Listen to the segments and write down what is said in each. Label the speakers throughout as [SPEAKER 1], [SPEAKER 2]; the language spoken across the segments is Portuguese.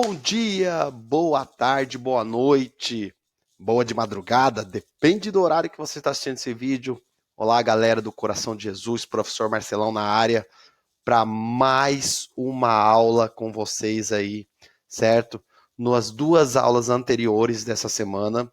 [SPEAKER 1] Bom dia, boa tarde, boa noite, boa de madrugada, depende do horário que você está assistindo esse vídeo. Olá, galera do Coração de Jesus, professor Marcelão na área, para mais uma aula com vocês aí, certo? Nas duas aulas anteriores dessa semana,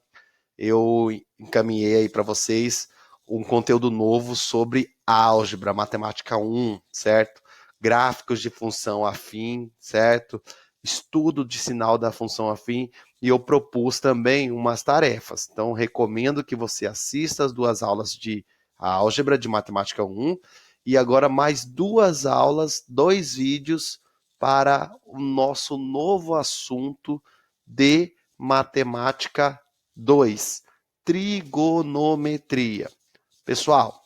[SPEAKER 1] eu encaminhei aí para vocês um conteúdo novo sobre álgebra, matemática 1, certo? Gráficos de função afim, certo? Estudo de sinal da função afim, e eu propus também umas tarefas. Então, recomendo que você assista as duas aulas de álgebra de matemática 1 e agora mais duas aulas, 2 vídeos para o nosso novo assunto de matemática 2, trigonometria. Pessoal,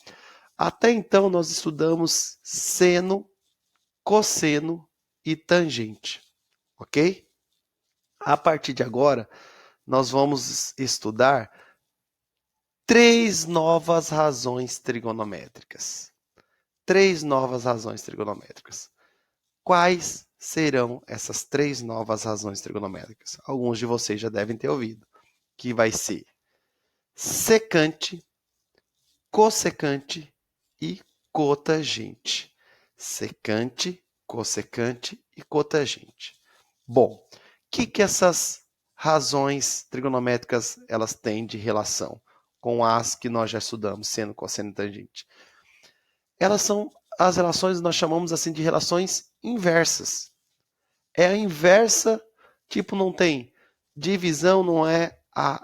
[SPEAKER 1] até então nós estudamos seno, cosseno e tangente, ok? A partir de agora, nós vamos estudar 3 novas razões trigonométricas. 3 novas razões trigonométricas. Quais serão essas 3 novas razões trigonométricas? Alguns de vocês já devem ter ouvido, que vai ser secante, cossecante e cotangente. Secante, cossecante e cotangente. Bom, o que essas razões trigonométricas elas têm de relação com as que nós já estudamos, seno, cosseno e tangente? Elas são as relações que nós chamamos assim de relações inversas. É a inversa, tipo, não tem divisão, não é a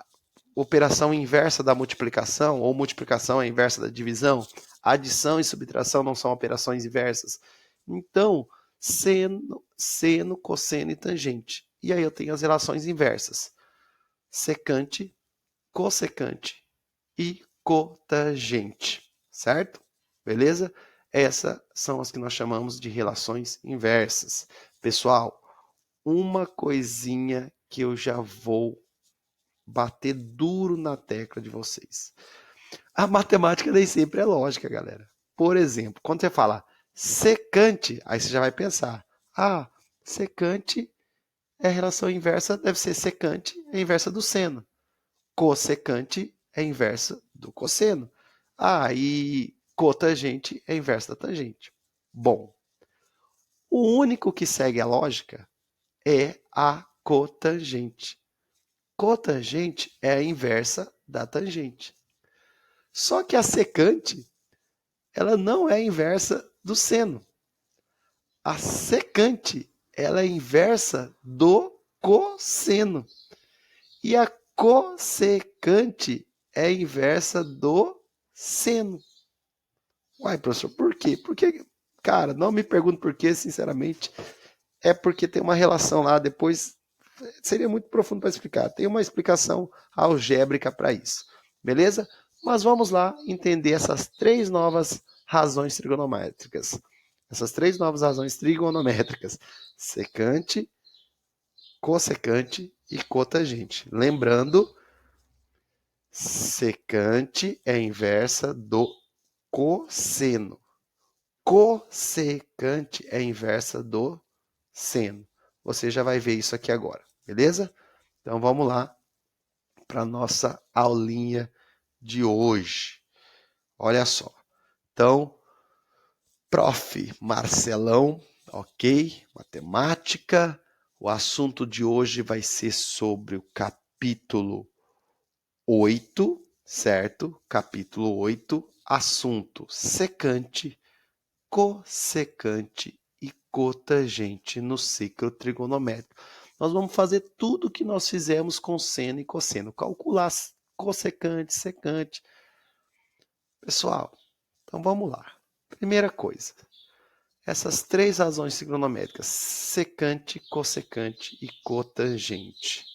[SPEAKER 1] operação inversa da multiplicação, ou multiplicação é a inversa da divisão. Adição e subtração não são operações inversas. Então, seno, cosseno e tangente. E aí eu tenho as relações inversas. Secante, cossecante e cotangente. Certo? Beleza? Essas são as que nós chamamos de relações inversas. Pessoal, uma coisinha que eu já vou bater duro na tecla de vocês. A matemática nem sempre é lógica, galera. Por exemplo, quando você fala secante, aí você já vai pensar, secante é a relação inversa, deve ser secante, é a inversa do seno. Cossecante é a inversa do cosseno. E cotangente é a inversa da tangente. Bom, o único que segue a lógica é a cotangente. Cotangente é a inversa da tangente. Só que a secante, ela não é a inversa do seno. A secante, ela é a inversa do cosseno. E a cossecante é a inversa do seno. Uai, professor, por quê? Porque, cara, não me pergunte por quê, sinceramente. É porque tem uma relação lá, depois seria muito profundo para explicar. Tem uma explicação algébrica para isso. Beleza? Mas vamos lá entender essas 3 novas razões trigonométricas. Essas 3 novas razões trigonométricas. Secante, cossecante e cotangente. Lembrando, secante é a inversa do cosseno. Cossecante é a inversa do seno. Você já vai ver isso aqui agora, beleza? Então vamos lá para a nossa aulinha de hoje. Olha só. Então, prof. Marcelão, ok? Matemática. O assunto de hoje vai ser sobre o capítulo 8, certo? Capítulo 8, assunto secante, cossecante e cotangente no ciclo trigonométrico. Nós vamos fazer tudo o que nós fizemos com seno e cosseno. Calcular cossecante, secante. Pessoal, então vamos lá. Primeira coisa, essas 3 razões trigonométricas, secante, cossecante e cotangente.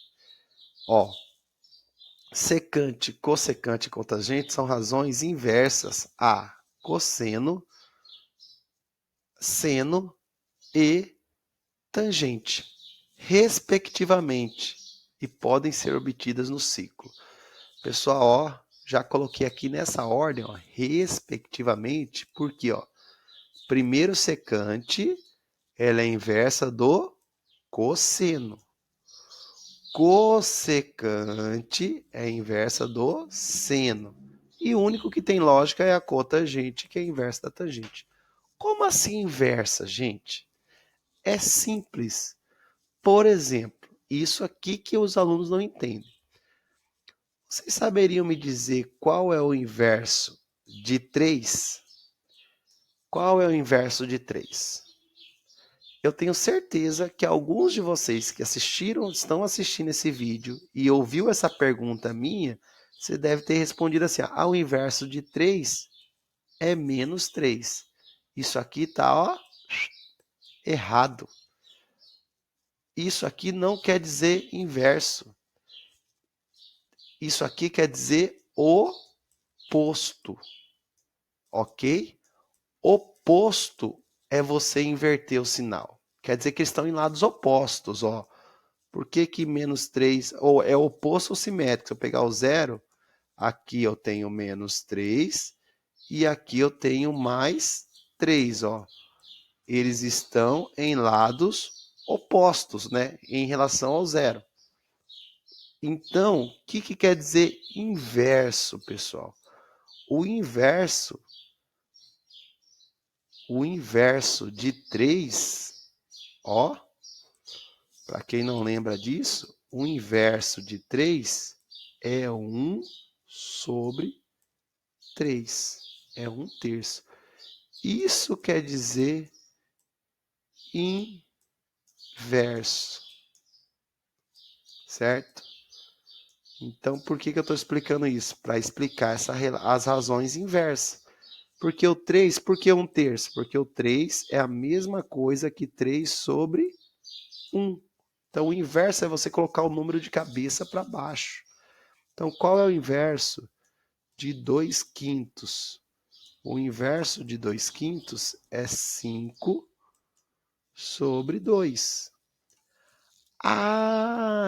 [SPEAKER 1] Secante, cossecante e cotangente são razões inversas a cosseno, seno e tangente, respectivamente, e podem ser obtidas no ciclo. Pessoal, já coloquei aqui nessa ordem, respectivamente, porque, primeiro secante, ela é inversa do cosseno. Cossecante é a inversa do seno. E o único que tem lógica é a cotangente, que é a inversa da tangente. Como assim inversa, gente? É simples. Por exemplo, isso aqui que os alunos não entendem. Vocês saberiam me dizer qual é o inverso de 3? Qual é o inverso de 3? Eu tenho certeza que alguns de vocês que estão assistindo esse vídeo e ouviu essa pergunta minha, você deve ter respondido assim: o inverso de 3 é menos 3. Isso aqui tá, ó, errado. Isso aqui não quer dizer inverso. Isso aqui quer dizer oposto. Ok? Oposto é você inverter o sinal. Quer dizer que eles estão em lados opostos, ó. Por que que menos 3, ou é oposto ou simétrico? Se eu pegar o zero, aqui eu tenho menos 3 e aqui eu tenho mais 3, ó. Eles estão em lados opostos, né, em relação ao zero. Então, o que que quer dizer inverso, pessoal? O inverso de 3, ó, para quem não lembra disso, o inverso de 3 é 1 sobre 3. É 1/3. Isso quer dizer inverso. Certo? Então, por que eu estou explicando isso? Para explicar as razões inversas. Porque o 3, por que 1/3? Porque o 3 é a mesma coisa que 3 sobre 1. Então, o inverso é você colocar o número de cabeça para baixo. Então, qual é o inverso de 2/5? O inverso de 2/5 é 5 sobre 2.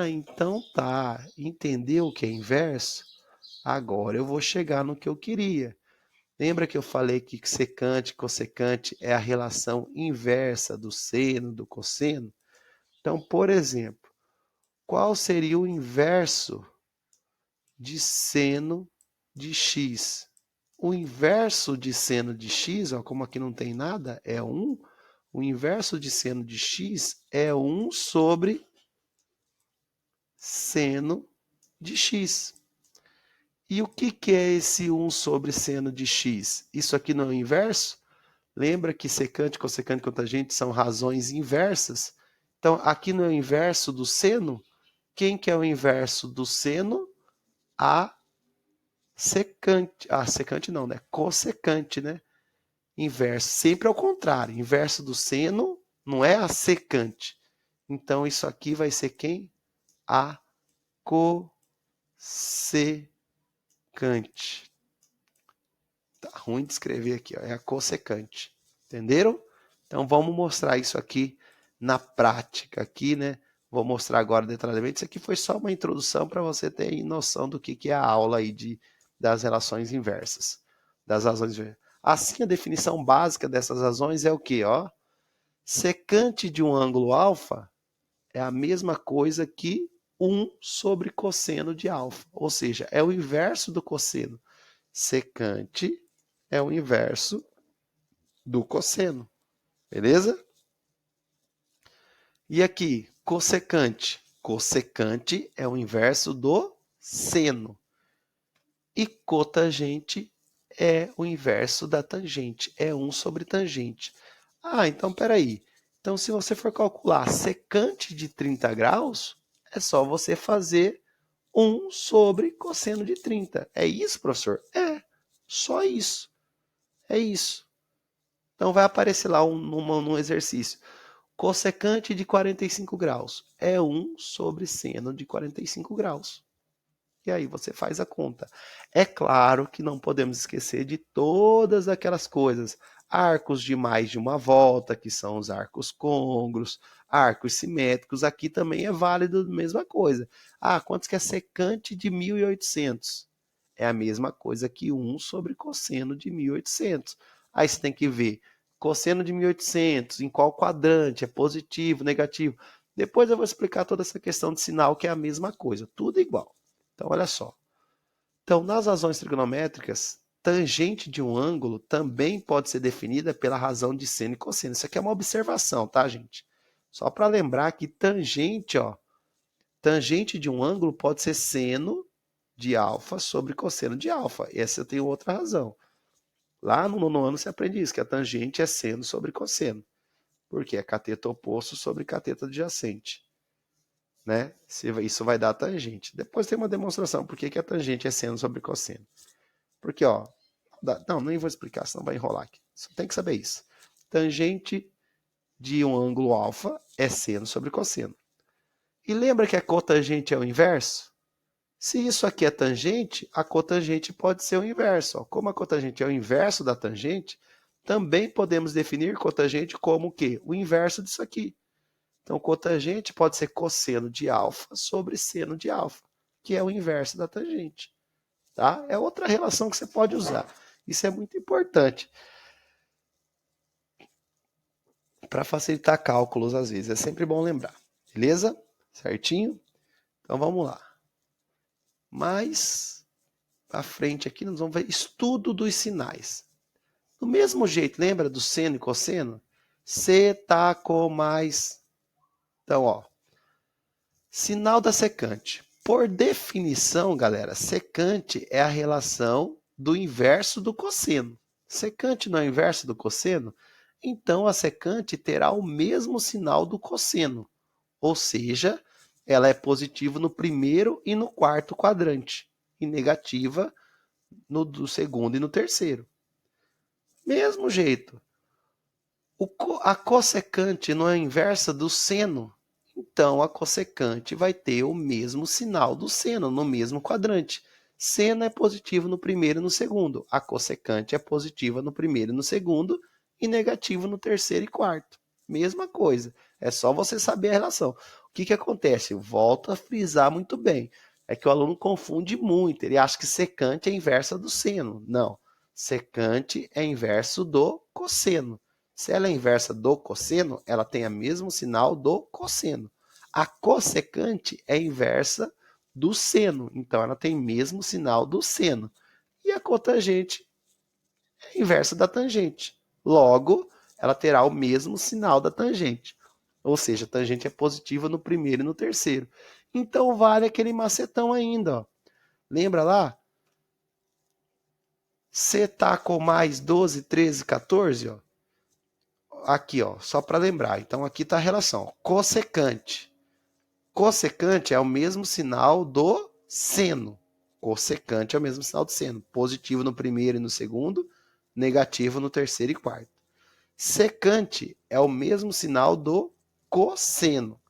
[SPEAKER 1] Então tá. Entendeu o que é inverso? Agora eu vou chegar no que eu queria. Lembra que eu falei que secante e cossecante é a relação inversa do seno, do cosseno? Então, por exemplo, qual seria o inverso de seno de x? O inverso de seno de x, ó, como aqui não tem nada, é 1. O inverso de seno de x é 1 sobre seno de x. E o que é esse 1 sobre seno de x? Isso aqui não é o inverso? Lembra que secante, cossecante e cotangente são razões inversas? Então, aqui no inverso do seno, quem que é o inverso do seno? A secante. A secante não, né? Cossecante, né? Inverso. Sempre ao contrário. Inverso do seno não é a secante. Então, isso aqui vai ser quem? A cossecante. Tá ruim de escrever aqui, ó. É a cossecante. Entenderam? Então vamos mostrar isso aqui na prática aqui, né? Vou mostrar agora detalhadamente. Isso aqui foi só uma introdução para você ter noção do que é a aula aí das relações inversas, das razões inversas. Assim, a definição básica dessas razões é o quê? Ó, secante de um ângulo alfa é a mesma coisa que 1 sobre cosseno de alfa, ou seja, é o inverso do cosseno. Secante é o inverso do cosseno, beleza? E aqui, cossecante. Cossecante é o inverso do seno. E cotangente é o inverso da tangente, é 1 sobre tangente. Então peraí. Então, se você for calcular secante de 30 graus, é só você fazer 1 sobre cosseno de 30. É isso, professor? É, só isso. É isso. Então, vai aparecer lá num exercício. Cossecante de 45 graus é 1 sobre seno de 45 graus. E aí você faz a conta. É claro que não podemos esquecer de todas aquelas coisas. Arcos de mais de uma volta, que são os arcos côngruos, arcos simétricos, aqui também é válido a mesma coisa. Quantos que é secante de 1800? É a mesma coisa que 1 sobre cosseno de 1800. Aí você tem que ver cosseno de 1800, em qual quadrante, é positivo, negativo. Depois eu vou explicar toda essa questão de sinal, que é a mesma coisa, tudo igual. Então, olha só. Então, nas razões trigonométricas, tangente de um ângulo também pode ser definida pela razão de seno e cosseno. Isso aqui é uma observação, tá, gente? Só para lembrar que tangente, ó, tangente de um ângulo pode ser seno de alfa sobre cosseno de alfa. Essa eu tenho outra razão. Lá no nono ano você aprende isso, que a tangente é seno sobre cosseno. Porque é cateto oposto sobre cateto adjacente. Né? Isso vai dar tangente. Depois tem uma demonstração por que a tangente é seno sobre cosseno. Porque, ó, não, nem vou explicar, senão vai enrolar aqui. Só tem que saber isso. Tangente de um ângulo alfa é seno sobre cosseno. E lembra que a cotangente é o inverso? Se isso aqui é tangente, a cotangente pode ser o inverso. Ó. Como a cotangente é o inverso da tangente, também podemos definir cotangente como o quê? O inverso disso aqui. Então, cotangente pode ser cosseno de alfa sobre seno de alfa, que é o inverso da tangente. Tá? É outra relação que você pode usar. Isso é muito importante para facilitar cálculos às vezes. É sempre bom lembrar. Beleza? Certinho? Então vamos lá. Mais à frente aqui nós vamos ver estudo dos sinais. Do mesmo jeito, lembra do seno e cosseno? Seta com mais. Então, ó. Sinal da secante. Por definição, galera, secante é a relação do inverso do cosseno. Secante não é o inverso do cosseno? Então, a secante terá o mesmo sinal do cosseno. Ou seja, ela é positiva no primeiro e no quarto quadrante. E negativa no segundo e no terceiro. Mesmo jeito. A cossecante não é a inversa do seno? Então, a cossecante vai ter o mesmo sinal do seno, no mesmo quadrante. Seno é positivo no primeiro e no segundo. A cossecante é positiva no primeiro e no segundo e negativo no terceiro e quarto. Mesma coisa. É só você saber a relação. O que acontece? Eu volto a frisar muito bem. É que o aluno confunde muito. Ele acha que secante é inversa do seno. Não. Secante é inverso do cosseno. Se ela é inversa do cosseno, ela tem o mesmo sinal do cosseno. A cossecante é inversa do seno, então ela tem o mesmo sinal do seno. E a cotangente é inversa da tangente. Logo, ela terá o mesmo sinal da tangente. Ou seja, a tangente é positiva no primeiro e no terceiro. Então vale aquele macetão ainda. Ó. Lembra lá? C tá com mais 12, 13, 14, ó. Aqui, ó, só para lembrar. Então, aqui está a relação. Cossecante. Cossecante é o mesmo sinal do seno. Cossecante é o mesmo sinal do seno. Positivo no primeiro e no segundo, negativo no terceiro e quarto. Secante é o mesmo sinal do cosseno.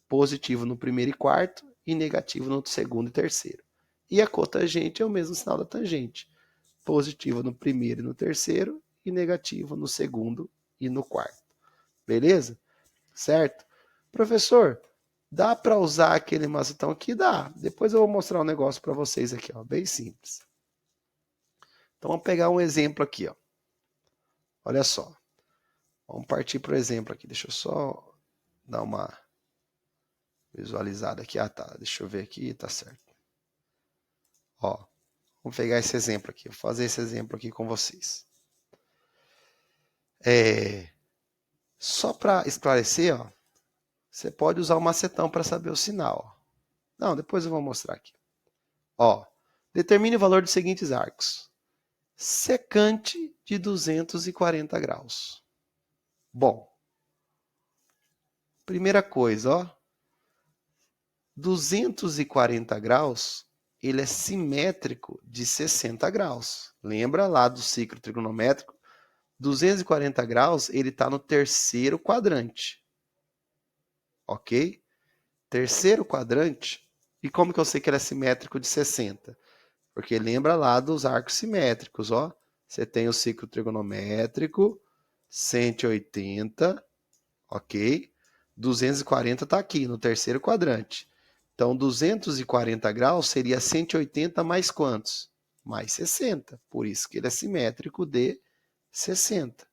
[SPEAKER 1] Positivo no primeiro e quarto e negativo no segundo e terceiro. E a cotangente é o mesmo sinal da tangente. Positivo no primeiro e no terceiro e negativo no segundo e no quarto. Beleza? Certo? Professor, dá para usar aquele macetão aqui? Dá. Depois eu vou mostrar um negócio para vocês aqui, ó, bem simples. Então vamos pegar um exemplo aqui, ó. Olha só. Vamos partir para o exemplo aqui. Deixa eu só dar uma visualizada aqui. Ah, tá. Deixa eu ver aqui, tá certo. Ó, vamos pegar esse exemplo aqui. Vou fazer esse exemplo aqui com vocês. Só para esclarecer, ó, você pode usar o macetão para saber o sinal. Não, depois eu vou mostrar aqui. Ó, determine o valor dos seguintes arcos. Secante de 240 graus. Bom, primeira coisa, ó, 240 graus, ele é simétrico de 60 graus. Lembra lá do ciclo trigonométrico? 240 graus, ele está no terceiro quadrante. Ok? Terceiro quadrante. E como que eu sei que ele é simétrico de 60? Porque lembra lá dos arcos simétricos, ó. Você tem o ciclo trigonométrico, 180, ok? 240 está aqui, no terceiro quadrante. Então, 240 graus seria 180 mais quantos? Mais 60. Por isso que ele é simétrico de 60.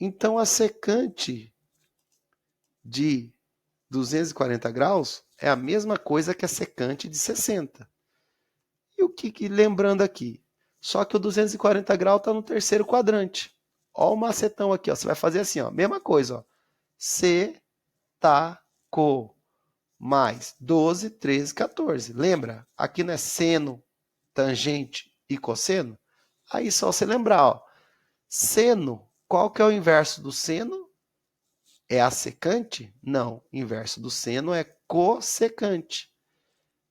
[SPEAKER 1] Então, a secante de 240 graus é a mesma coisa que a secante de 60. E o que lembrando aqui? Só que o 240 graus está no terceiro quadrante. Ó o macetão aqui, ó. Você vai fazer assim, ó, mesma coisa, ó. Setaco mais 12, 13, 14. Lembra? Aqui não é seno, tangente e cosseno? Aí só você lembrar, ó. Seno, qual que é o inverso do seno? É a secante? Não, inverso do seno é cossecante.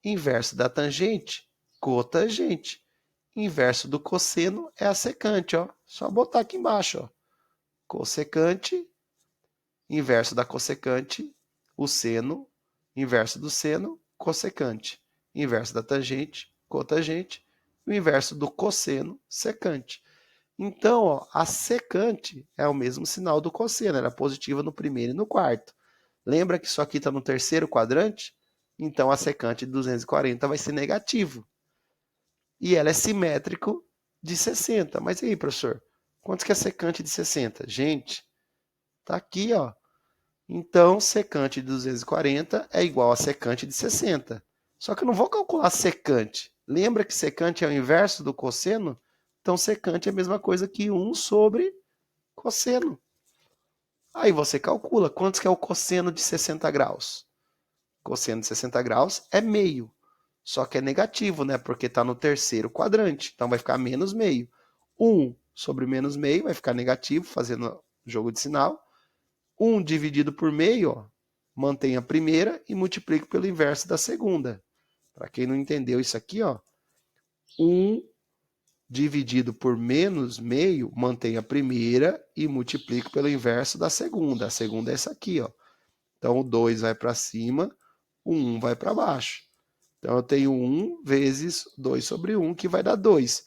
[SPEAKER 1] Inverso da tangente, cotangente. Inverso do cosseno é a secante, ó. Só botar aqui embaixo, ó. Cossecante, inverso da cossecante, o seno, inverso do seno, cossecante. Inverso da tangente, cotangente. O inverso do cosseno, secante. Então, ó, a secante é o mesmo sinal do cosseno, ela é positiva no primeiro e no quarto. Lembra que isso aqui está no terceiro quadrante? Então, a secante de 240 vai ser negativo. E ela é simétrico de 60. Mas e aí, professor? Quanto que é secante de 60? Gente, tá aqui, ó. Então, secante de 240 é igual a secante de 60. Só que eu não vou calcular secante. Lembra que secante é o inverso do cosseno? Então, secante é a mesma coisa que 1 sobre cosseno. Aí você calcula quanto que é o cosseno de 60 graus. Cosseno de 60 graus é meio. Só que é negativo, né? Porque está no terceiro quadrante. Então vai ficar menos meio. 1 sobre menos meio vai ficar negativo, fazendo jogo de sinal. 1 dividido por meio, ó, mantém a primeira e multiplica pelo inverso da segunda. Para quem não entendeu isso aqui, ó, 1 dividido por menos meio, mantém a primeira e multiplica pelo inverso da segunda. A segunda é essa aqui, ó. Então o 2 vai para cima, o 1 vai para baixo. Então eu tenho 1 vezes 2 sobre 1, que vai dar 2.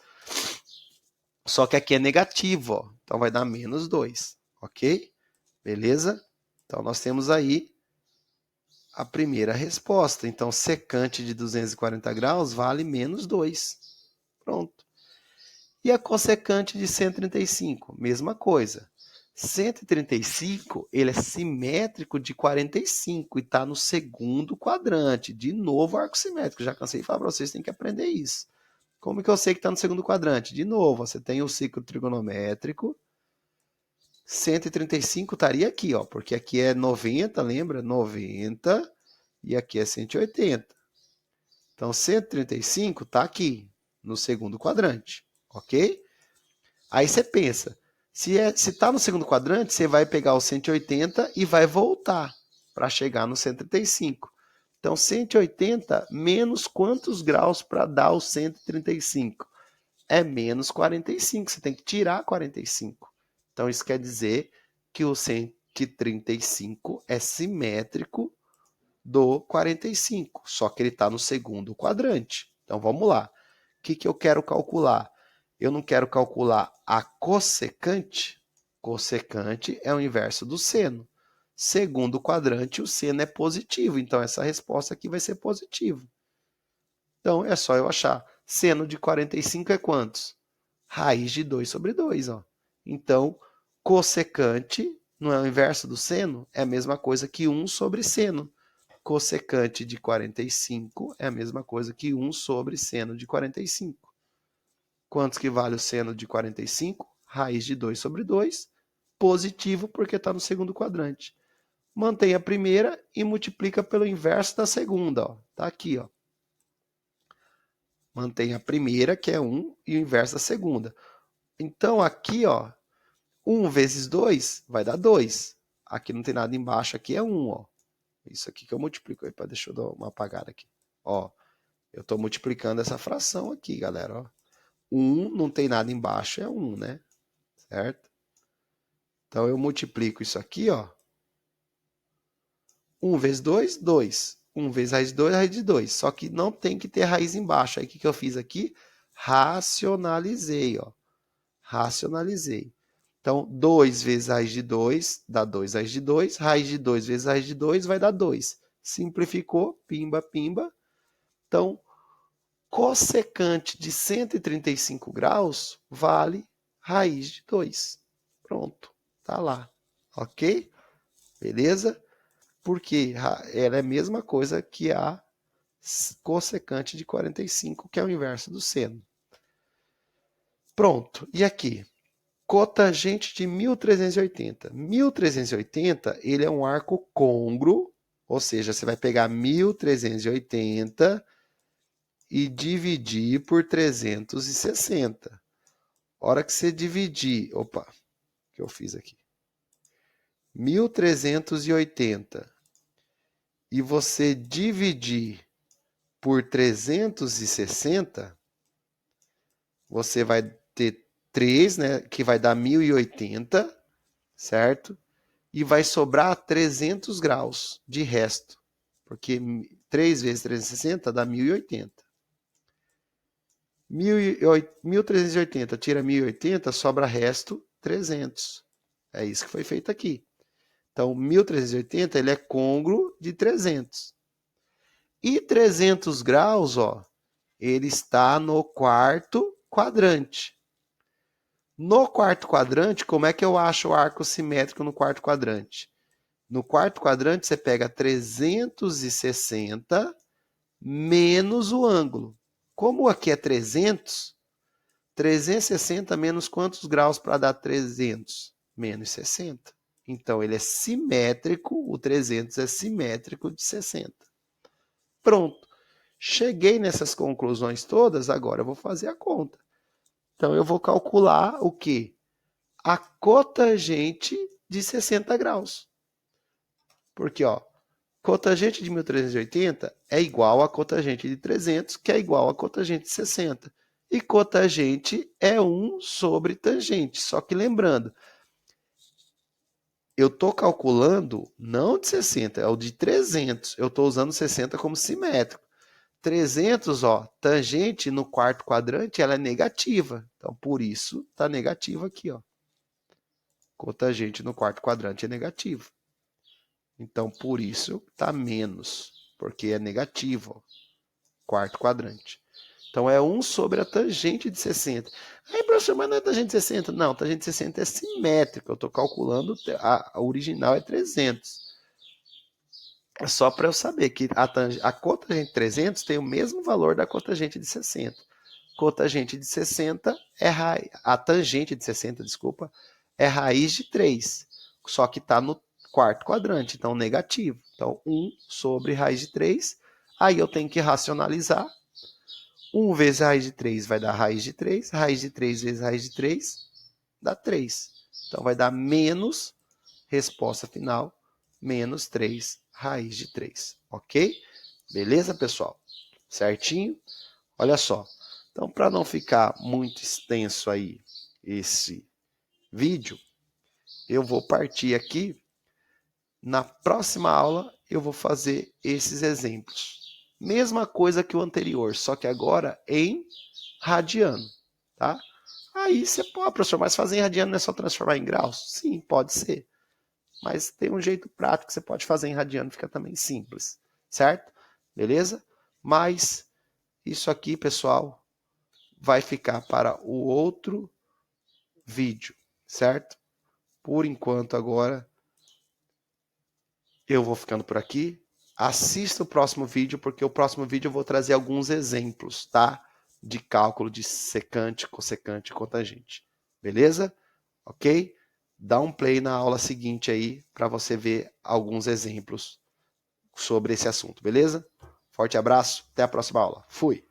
[SPEAKER 1] Só que aqui é negativo, ó. Então vai dar menos 2, ok? Beleza? Então nós temos aí a primeira resposta. Então secante de 240 graus vale menos 2. Pronto. E a cossecante de 135? Mesma coisa. 135, ele é simétrico de 45 e está no segundo quadrante. De novo, arco simétrico. Já cansei de falar para vocês, tem que aprender isso. Como que eu sei que está no segundo quadrante? De novo, você tem o ciclo trigonométrico. 135 estaria aqui, ó, porque aqui é 90, lembra? 90 e aqui é 180. Então, 135 está aqui, no segundo quadrante, ok? Aí você pensa, se está no segundo quadrante, você vai pegar o 180 e vai voltar para chegar no 135. Então, 180 menos quantos graus para dar o 135? É menos 45, você tem que tirar 45. Então, isso quer dizer que o 135 é simétrico do 45, só que ele está no segundo quadrante. Então, vamos lá. O que eu quero calcular? Eu não quero calcular a cossecante. Cossecante é o inverso do seno. Segundo quadrante, o seno é positivo. Então, essa resposta aqui vai ser positiva. Então, é só eu achar. Seno de 45 é quantos? Raiz de 2 sobre 2. Ó. Então, cossecante não é o inverso do seno? É a mesma coisa que 1 sobre seno. Cossecante de 45 é a mesma coisa que 1 sobre seno de 45. Quantos que vale o seno de 45? Raiz de 2 sobre 2. Positivo porque está no segundo quadrante. Mantém a primeira e multiplica pelo inverso da segunda. Está aqui. Ó. Mantém a primeira, que é 1, e o inverso da segunda. Então, aqui, ó, 1 vezes 2 vai dar 2. Aqui não tem nada embaixo, aqui é 1. Ó. Isso aqui que eu multiplico. Deixa eu dar uma apagada aqui. Ó, eu estou multiplicando essa fração aqui, galera. Ó. 1 não tem nada embaixo, é 1, né? Certo? Então, eu multiplico isso aqui, ó. 1 vezes 2, 2. 1 vezes raiz de 2, raiz de 2. Só que não tem que ter raiz embaixo. Aí, o que eu fiz aqui? Racionalizei, ó. Racionalizei. Então, 2 vezes raiz de 2 dá 2 raiz de 2. Raiz de 2 vezes raiz de 2 vai dar 2. Simplificou, pimba, pimba. Então, cossecante de 135 graus vale raiz de 2. Pronto, tá lá. Ok? Beleza? porque ela é a mesma coisa que a cossecante de 45, que é o inverso do seno. Pronto. E aqui? Cotangente de 1380. 1380, ele é um arco côngruo, ou seja, você vai pegar 1380 e dividir por 360. Hora que você dividir, opa, o que eu fiz aqui? 1380 e você dividir por 360, você vai ter 3, né, que vai dar 1080, certo? E vai sobrar 300 graus de resto, porque 3 vezes 360 dá 1080. 1380 tira 1080, sobra resto 300. É isso que foi feito aqui. Então, 1380 ele é côngruo de 300. E 300 graus, ó, ele está no quarto quadrante. No quarto quadrante, como é que eu acho o arco simétrico no quarto quadrante? No quarto quadrante, você pega 360 menos o ângulo. Como aqui é 300, 360 menos quantos graus para dar 300? Menos 60. Então, ele é simétrico, o 300 é simétrico de 60. Pronto. Cheguei nessas conclusões todas, agora eu vou fazer a conta. Então, eu vou calcular o quê? A cotangente de 60 graus. Porque, ó, cotangente de 1380 é igual a cotangente de 300, que é igual a cotangente de 60. E cotangente é 1 sobre tangente. Só que lembrando, eu estou calculando não de 60, é o de 300. Eu estou usando 60 como simétrico. 300, ó, tangente no quarto quadrante, ela é negativa. Então, por isso, está negativa aqui, ó. Cotangente no quarto quadrante é negativo. Então, por isso, está menos, porque é negativo, ó, quarto quadrante. Então, é 1 sobre a tangente de 60. Aí, professor, mas não é tangente de 60? Não, tangente de 60 é simétrica. Eu estou calculando, a original é 300. É só para eu saber que a cotangente de 300 tem o mesmo valor da cotangente de 60. Cotangente de 60 é a tangente de 60, desculpa, é raiz de 3. Só que está no quarto quadrante, então negativo. Então, 1 sobre raiz de 3. Aí eu tenho que racionalizar. 1 vezes raiz de 3 vai dar raiz de 3. Raiz de 3 vezes raiz de 3 dá 3. Então, vai dar menos, resposta final, menos 3 raiz de 3. Ok? Beleza, pessoal? Certinho? Olha só. Então, para não ficar muito extenso aí esse vídeo, eu vou partir aqui. Na próxima aula, eu vou fazer esses exemplos. Mesma coisa que o anterior, só que agora em radiano, tá? Aí você pode, professor, mas fazer em radiano não é só transformar em graus? Sim, pode ser. Mas tem um jeito prático que você pode fazer em radiano, fica também simples, certo? Beleza? Mas isso aqui, pessoal, vai ficar para o outro vídeo, certo? Por enquanto agora eu vou ficando por aqui. Assista o próximo vídeo, porque o próximo vídeo eu vou trazer alguns exemplos, tá? De cálculo de secante, cossecante e cotangente. Beleza? Ok? Dá um play na aula seguinte aí para você ver alguns exemplos sobre esse assunto, beleza? Forte abraço, até a próxima aula. Fui!